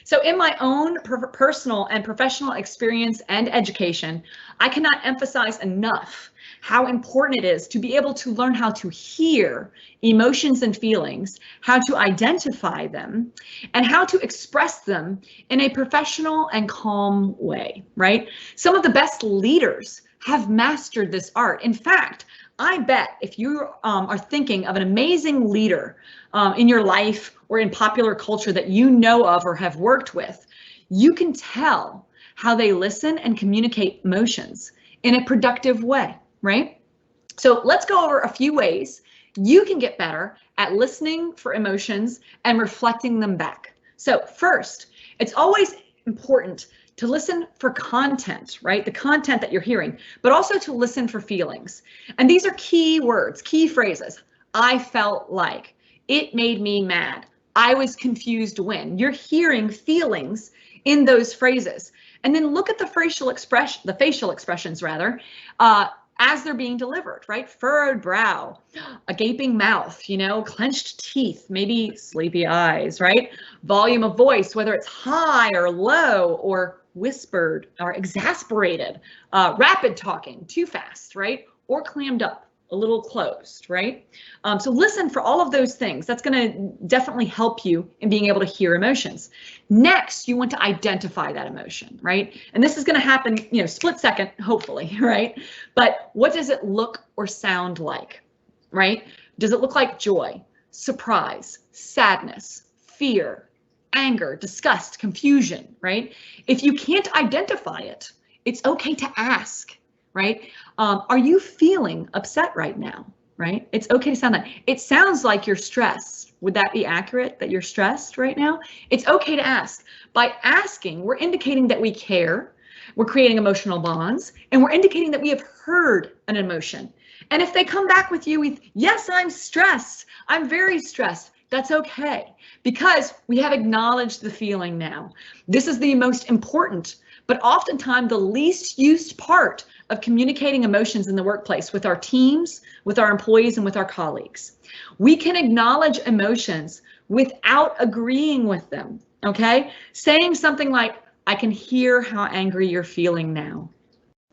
So in my own personal and professional experience and education, I cannot emphasize enough how important it is to be able to learn how to hear emotions and feelings, how to identify them, and how to express them in a professional and calm way, right? Some of the best leaders have mastered this art. In fact, I bet if you are thinking of an amazing leader in your life or in popular culture that you know of or have worked with, you can tell how they listen and communicate emotions in a productive way, right? So let's go over a few ways you can get better at listening for emotions and reflecting them back. So first, it's always important to listen for content, right? The content that you're hearing, but also to listen for feelings. And these are key words, key phrases. I felt like, it made me mad, I was confused when. You're hearing feelings in those phrases. And then look at the facial expressions rather, as they're being delivered, right? Furrowed brow, a gaping mouth, clenched teeth, maybe sleepy eyes, right? Volume of voice, whether it's high or low or whispered or exasperated, rapid talking, too fast, right? Or clammed up, a little closed, right? So listen for all of those things. That's going to definitely help you in being able to hear emotions. Next, you want to identify that emotion, right? And this is going to happen, split second, hopefully, right? But what does it look or sound like, right? Does it look like joy, surprise, sadness, fear, anger, disgust, confusion, right? If you can't identify it, it's okay to ask, right? Are you feeling upset right now, right? It's okay to sound that. It sounds like you're stressed. Would that be accurate that you're stressed right now? It's okay to ask. By asking, we're indicating that we care, we're creating emotional bonds, and we're indicating that we have heard an emotion. And if they come back with you with, yes, I'm stressed, I'm very stressed, that's okay, because we have acknowledged the feeling now. This is the most important, but oftentimes the least used part of communicating emotions in the workplace with our teams, with our employees, and with our colleagues. We can acknowledge emotions without agreeing with them, okay? Saying something like, I can hear how angry you're feeling now.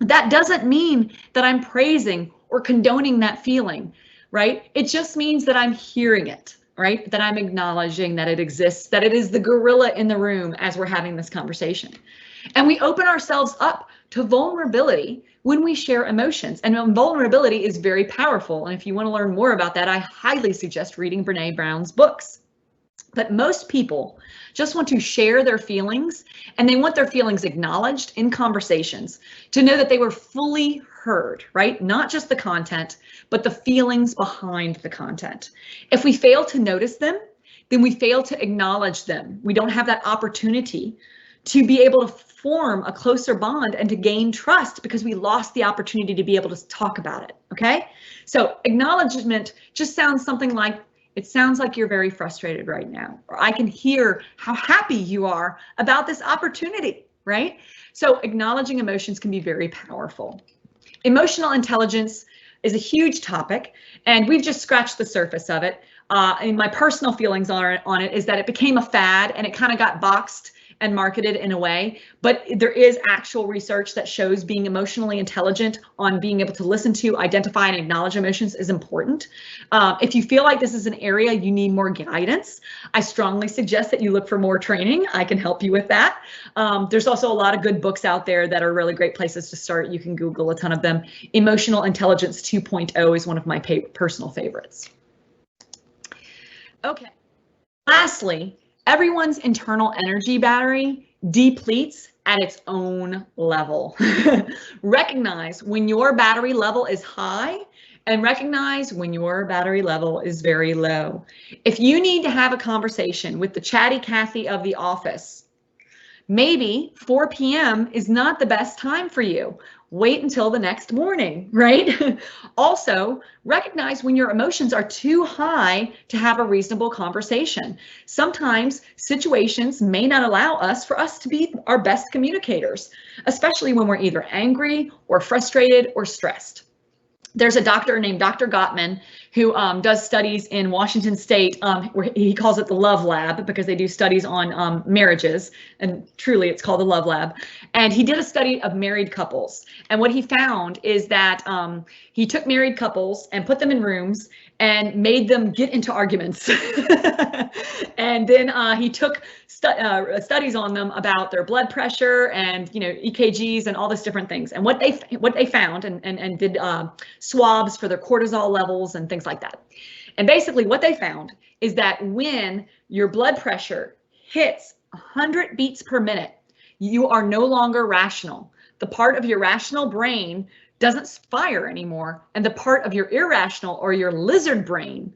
That doesn't mean that I'm praising or condoning that feeling, right? It just means that I'm hearing it, right? That I'm acknowledging that it exists, that it is the gorilla in the room as we're having this conversation. And we open ourselves up to vulnerability when we share emotions. And vulnerability is very powerful. And if you want to learn more about that, I highly suggest reading Brene Brown's books. But most people just want to share their feelings, and they want their feelings acknowledged in conversations to know that they were fully heard, right? Not just the content, but the feelings behind the content. If we fail to notice them, then we fail to acknowledge them. We don't have that opportunity to be able to form a closer bond and to gain trust because we lost the opportunity to be able to talk about it, okay? So acknowledgement just sounds something like, it sounds like you're very frustrated right now, or I can hear how happy you are about this opportunity, right? So acknowledging emotions can be very powerful. Emotional intelligence is a huge topic, and we've just scratched the surface of it. And my personal feelings on it is that it became a fad and it kind of got boxed and marketed in a way, but there is actual research that shows being emotionally intelligent on being able to listen to, identify, and acknowledge emotions is important. If you feel like this is an area you need more guidance, I strongly suggest that you look for more training. I can help you with that. There's also a lot of good books out there that are really great places to start. You can Google a ton of them. Emotional Intelligence 2.0 is one of my personal favorites. Okay. Lastly, everyone's internal energy battery depletes at its own level. Recognize when your battery level is high and recognize when your battery level is very low. If you need to have a conversation with the chatty Cathy of the office, maybe 4 p.m. is not the best time for you. Wait until the next morning, right? Also, recognize when your emotions are too high to have a reasonable conversation. Sometimes situations may not allow us to be our best communicators, especially when we're either angry or frustrated or stressed. There's a doctor named Dr. Gottman who does studies in Washington State, where he calls it the Love Lab because they do studies on marriages, and truly it's called the Love Lab. And he did a study of married couples. And what he found is that he took married couples and put them in rooms and made them get into arguments. And then he took studies on them about their blood pressure and EKGs and all these different things. And what they found and did swabs for their cortisol levels and things like that. And basically what they found is that when your blood pressure hits 100 beats per minute, you are no longer rational. The part of your rational brain doesn't fire anymore, and the part of your irrational or your lizard brain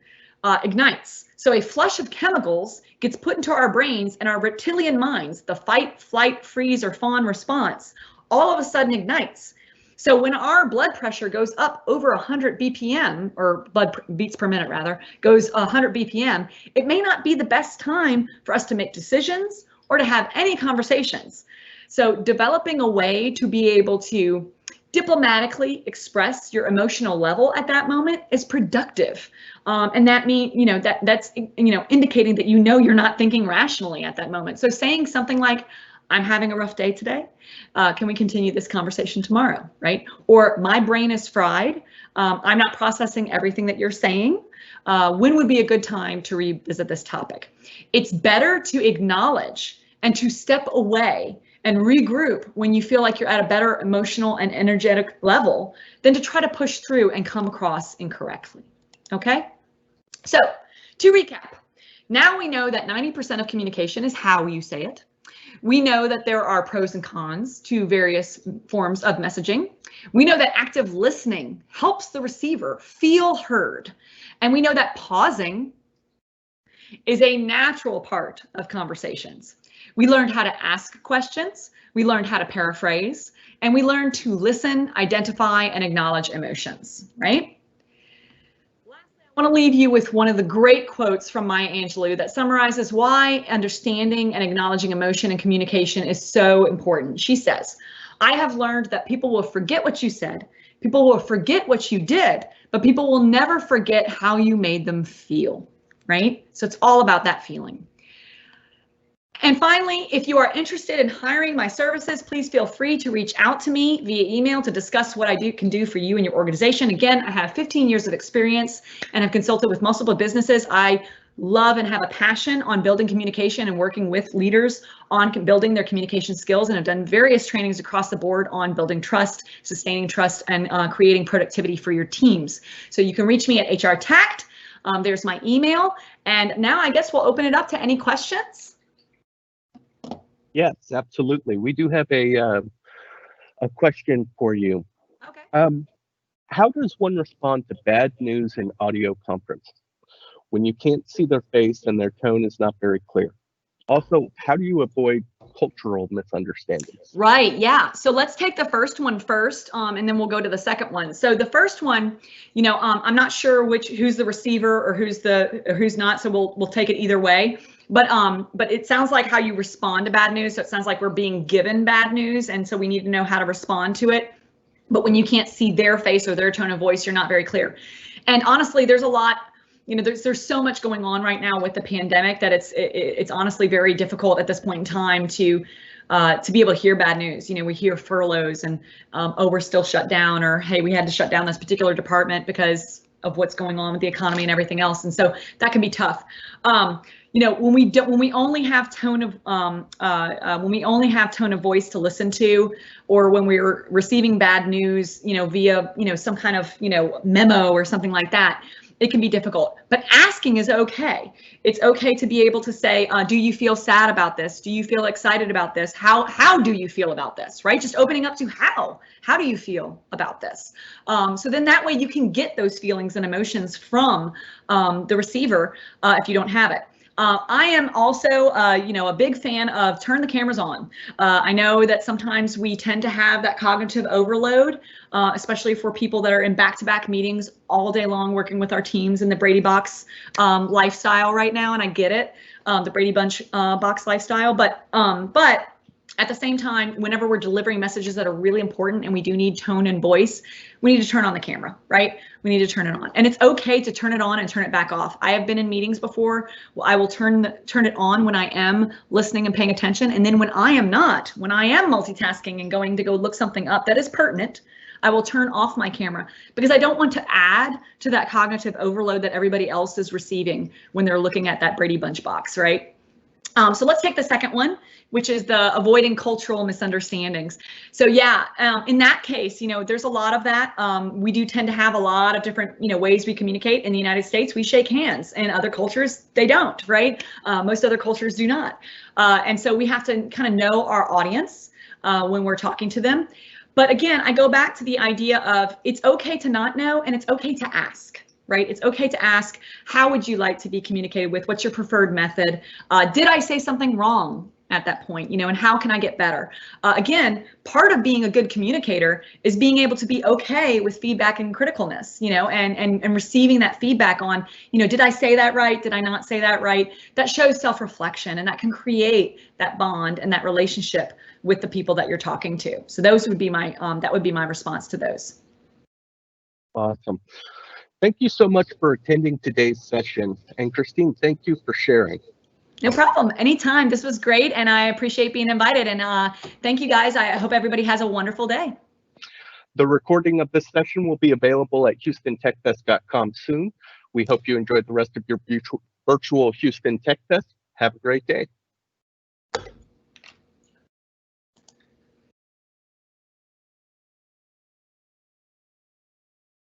ignites. So a flush of chemicals gets put into our brains, and our reptilian minds, the fight, flight, freeze, or fawn response, all of a sudden ignites. So when our blood pressure goes up over 100 BPM, or blood beats per minute rather, goes 100 BPM, it may not be the best time for us to make decisions or to have any conversations. So developing a way to be able to diplomatically express your emotional level at that moment is productive. And that means, that's indicating that you're not thinking rationally at that moment. So saying something like, I'm having a rough day today. Can we continue this conversation tomorrow, right? Or my brain is fried. I'm not processing everything that you're saying. When would be a good time to revisit this topic? It's better to acknowledge and to step away and regroup when you feel like you're at a better emotional and energetic level than to try to push through and come across incorrectly, okay? So to recap, now we know that 90% of communication is how you say it. We know that there are pros and cons to various forms of messaging. We know that active listening helps the receiver feel heard. And we know that pausing is a natural part of conversations. We learned how to ask questions, we learned how to paraphrase, and we learned to listen, identify, and acknowledge emotions, right? Lastly, I want to leave you with one of the great quotes from Maya Angelou that summarizes why understanding and acknowledging emotion and communication is so important. She says, I have learned that people will forget what you said, people will forget what you did, but people will never forget how you made them feel, right? So it's all about that feeling. And finally, if you are interested in hiring my services, please feel free to reach out to me via email to discuss what I can do for you and your organization. Again, I have 15 years of experience and have consulted with multiple businesses. I love and have a passion on building communication and working with leaders on building their communication skills, and have done various trainings across the board on building trust, sustaining trust, and creating productivity for your teams. So you can reach me at HR Tact. There's my email. And now I guess we'll open it up to any questions. Yes, absolutely. We do have a question for you. Okay. How does one respond to bad news in audio conference when you can't see their face and their tone is not very clear? Also, how do you avoid cultural misunderstandings? Right, yeah. So let's take the first one first, and then we'll go to the second one. So the first one, I'm not sure who's the receiver or who's not, so we'll take it either way. But it sounds like how you respond to bad news. So it sounds like we're being given bad news, and so we need to know how to respond to it. But when you can't see their face or their tone of voice, you're not very clear. And honestly, there's a lot. There's so much going on right now with the pandemic that it's honestly very difficult at this point in time to be able to hear bad news. We hear furloughs and oh, we're still shut down, or hey, we had to shut down this particular department because of what's going on with the economy and everything else. And so that can be tough. When we only have tone of voice to listen to, or when we're receiving bad news, via some kind of memo or something like that, it can be difficult, but asking is okay. It's okay to be able to say, do you feel sad about this? Do you feel excited about this? How do you feel about this, right? Just opening up to how do you feel about this? So then that way you can get those feelings and emotions from the receiver if you don't have it. I am also, a big fan of turn the cameras on. I know that sometimes we tend to have that cognitive overload, especially for people that are in back-to-back meetings all day long working with our teams in the Brady Box lifestyle right now, and I get it, the Brady Bunch box lifestyle, but at the same time, whenever we're delivering messages that are really important and we do need tone and voice, we need to turn on the camera, right? We need to turn it on. And it's okay to turn it on and turn it back off. I have been in meetings before. Well, I will turn it on when I am listening and paying attention. And then when I am not, when I am multitasking and going to go look something up that is pertinent, I will turn off my camera because I don't want to add to that cognitive overload that everybody else is receiving when they're looking at that Brady Bunch box, right? So let's take the second one, which is the avoiding cultural misunderstandings. So yeah, in that case, there's a lot of that. We do tend to have a lot of different, ways we communicate. In the United States, we shake hands. In other cultures, they don't, right? Most other cultures do not. And so we have to kind of know our audience when we're talking to them. But again, I go back to the idea of it's okay to not know and it's okay to ask. Right? It's okay to ask, how would you like to be communicated with? What's your preferred method? Did I say something wrong at that point? And how can I get better? Again, part of being a good communicator is being able to be okay with feedback and criticalness, and receiving that feedback on, did I say that right? Did I not say that right? That shows self-reflection, and that can create that bond and that relationship with the people that you're talking to. So those would be my, that would be my response to those. Awesome. Thank you so much for attending today's session. And Christine, thank you for sharing. No problem. Anytime. This was great, and I appreciate being invited. And thank you, guys. I hope everybody has a wonderful day. The recording of this session will be available at HoustonTechFest.com soon. We hope you enjoyed the rest of your virtual Houston Tech Fest. Have a great day.